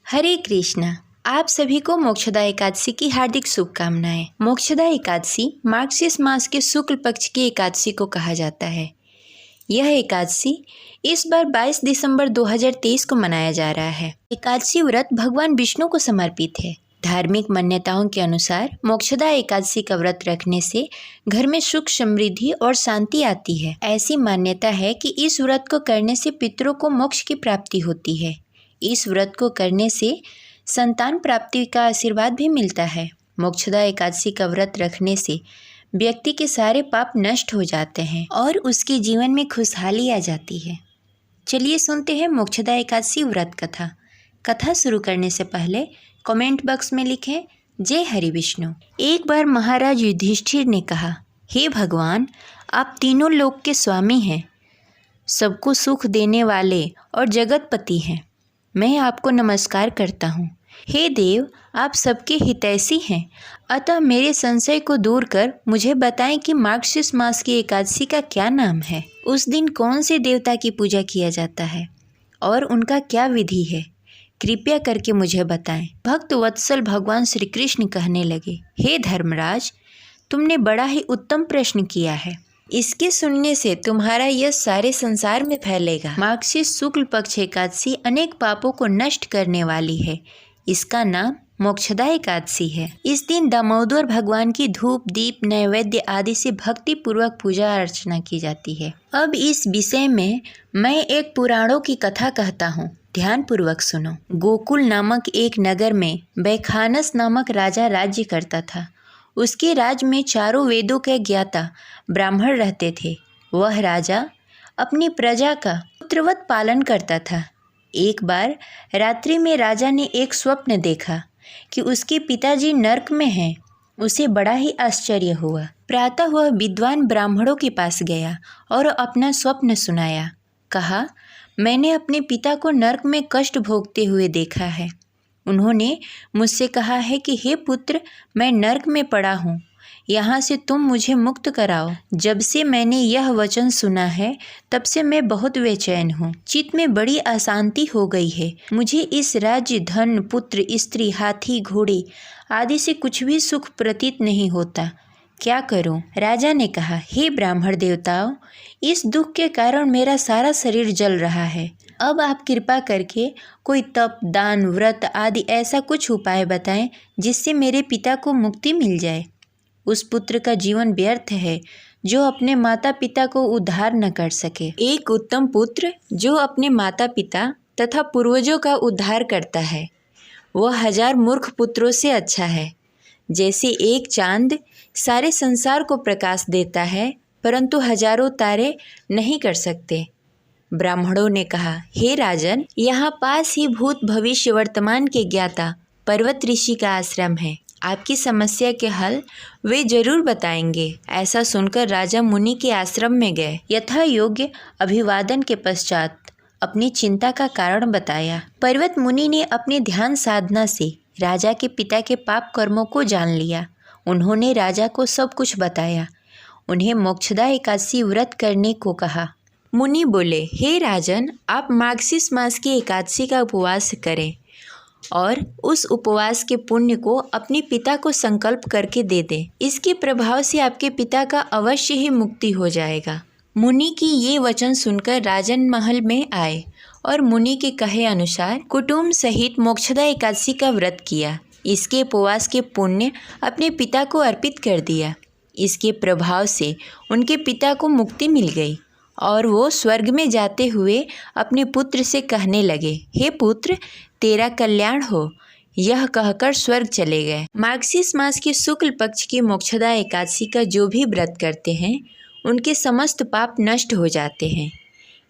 हरे कृष्णा। आप सभी को मोक्षदा एकादशी की हार्दिक शुभकामनाएं। मोक्षदा एकादशी मार्गशीर्ष मास के शुक्ल पक्ष की एकादशी को कहा जाता है। यह एकादशी इस बार 22 दिसंबर 2023 को मनाया जा रहा है। एकादशी व्रत भगवान विष्णु को समर्पित है। धार्मिक मान्यताओं के अनुसार मोक्षदा एकादशी का व्रत रखने से घर में सुख समृद्धि और शांति आती है। ऐसी मान्यता है कि इस व्रत को करने से पितरों को मोक्ष की प्राप्ति होती है। इस व्रत को करने से संतान प्राप्ति का आशीर्वाद भी मिलता है। मोक्षदा एकादशी का व्रत रखने से व्यक्ति के सारे पाप नष्ट हो जाते हैं और उसके जीवन में खुशहाली आ जाती है। चलिए सुनते हैं मोक्षदा एकादशी व्रत कथा। कथा शुरू करने से पहले कमेंट बॉक्स में लिखें जय हरि विष्णु। एक बार महाराज युधिष्ठिर ने कहा, हे भगवान, आप तीनों लोक के स्वामी हैं, सबको सुख देने वाले और जगतपति हैं। मैं आपको नमस्कार करता हूँ। हे देव, आप सबके हितैषी हैं, अतः मेरे संशय को दूर कर मुझे बताएं कि मार्गशीर्ष मास की एकादशी का क्या नाम है। उस दिन कौन से देवता की पूजा किया जाता है और उनका क्या विधि है, कृपया करके मुझे बताएं। भक्त वत्सल भगवान श्री कृष्ण कहने लगे, हे धर्मराज, तुमने बड़ा ही उत्तम प्रश्न किया है। इसके सुनने से तुम्हारा यश सारे संसार में फैलेगा। मार्गशीर्ष शुक्ल पक्ष एकादशी अनेक पापों को नष्ट करने वाली है। इसका नाम मोक्षदा एकादशी है। इस दिन दामोदर भगवान की धूप दीप नैवेद्य आदि से भक्ति पूर्वक पूजा अर्चना की जाती है। अब इस विषय में मैं एक पुराणों की कथा कहता हूँ, ध्यान पूर्वक सुनो। गोकुल नामक एक नगर में बैखानस नामक राजा राज्य करता था। उसके राज्य में चारों वेदों के ज्ञाता ब्राह्मण रहते थे। वह राजा अपनी प्रजा का पुत्रवत पालन करता था। एक बार रात्रि में राजा ने एक स्वप्न देखा कि उसके पिताजी नरक में हैं। उसे बड़ा ही आश्चर्य हुआ। प्रातः वह विद्वान ब्राह्मणों के पास गया और अपना स्वप्न सुनाया। कहा, मैंने अपने पिता को नरक में कष्ट भोगते हुए देखा है। उन्होंने मुझसे कहा है कि हे पुत्र, मैं नरक में पड़ा हूँ, यहाँ से तुम मुझे मुक्त कराओ। जब से मैंने यह वचन सुना है तब से मैं बहुत बेचैन हूँ। चित्त में बड़ी अशांति हो गई है। मुझे इस राज्य, धन, पुत्र, स्त्री, हाथी, घोड़े आदि से कुछ भी सुख प्रतीत नहीं होता। क्या करूं? राजा ने कहा, हे ब्राह्मण देवताओं, इस दुख के कारण मेरा सारा शरीर जल रहा है। अब आप कृपा करके कोई तप, दान, व्रत आदि ऐसा कुछ उपाय बताएं जिससे मेरे पिता को मुक्ति मिल जाए। उस पुत्र का जीवन व्यर्थ है जो अपने माता पिता को उद्धार न कर सके। एक उत्तम पुत्र जो अपने माता पिता तथा पूर्वजों का उद्धार करता है, वह 1000 मूर्ख पुत्रों से अच्छा है। जैसे एक चांद सारे संसार को प्रकाश देता है परंतु हजारों तारे नहीं कर सकते। ब्राह्मणों ने कहा, हे राजन, यहाँ पास ही भूत भविष्य वर्तमान के ज्ञाता पर्वत ऋषि का आश्रम है। आपकी समस्या के हल वे जरूर बताएंगे। ऐसा सुनकर राजा मुनि के आश्रम में गए। यथा योग्य अभिवादन के पश्चात अपनी चिंता का कारण बताया। पर्वत मुनि ने अपने ध्यान साधना से राजा के पिता के पाप कर्मों को जान लिया। उन्होंने राजा को सब कुछ बताया। उन्हें मोक्षदा एकादशी व्रत करने को कहा। मुनि बोले, हे राजन, आप मार्गशीर्ष मास की एकादशी का उपवास करें और उस उपवास के पुण्य को अपने पिता को संकल्प करके दे दें। इसके प्रभाव से आपके पिता का अवश्य ही मुक्ति हो जाएगा। मुनि की ये वचन सुनकर राजन महल में आए और मुनि के कहे अनुसार कुटुंब सहित मोक्षदा एकादशी का व्रत किया। इसके उपवास के पुण्य अपने पिता को अर्पित कर दिया। इसके प्रभाव से उनके पिता को मुक्ति मिल गई और वो स्वर्ग में जाते हुए अपने पुत्र से कहने लगे, हे पुत्र, तेरा कल्याण हो। यह कहकर स्वर्ग चले गए। मार्गशीर्ष मास के शुक्ल पक्ष की मोक्षदा एकादशी का जो भी व्रत करते हैं उनके समस्त पाप नष्ट हो जाते हैं।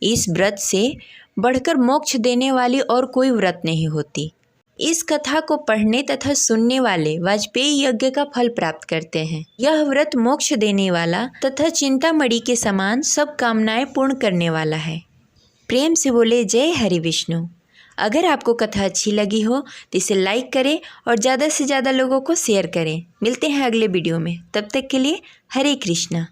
इस व्रत से बढ़कर मोक्ष देने वाली और कोई व्रत नहीं होती। इस कथा को पढ़ने तथा सुनने वाले वाजपेयी यज्ञ का फल प्राप्त करते हैं। यह व्रत मोक्ष देने वाला तथा चिंतामणि के समान सब कामनाएं पूर्ण करने वाला है। प्रेम से बोले जय हरि विष्णु। अगर आपको कथा अच्छी लगी हो तो इसे लाइक करें और ज़्यादा से ज़्यादा लोगों को शेयर करें। मिलते हैं अगले वीडियो में, तब तक के लिए हरे कृष्णा।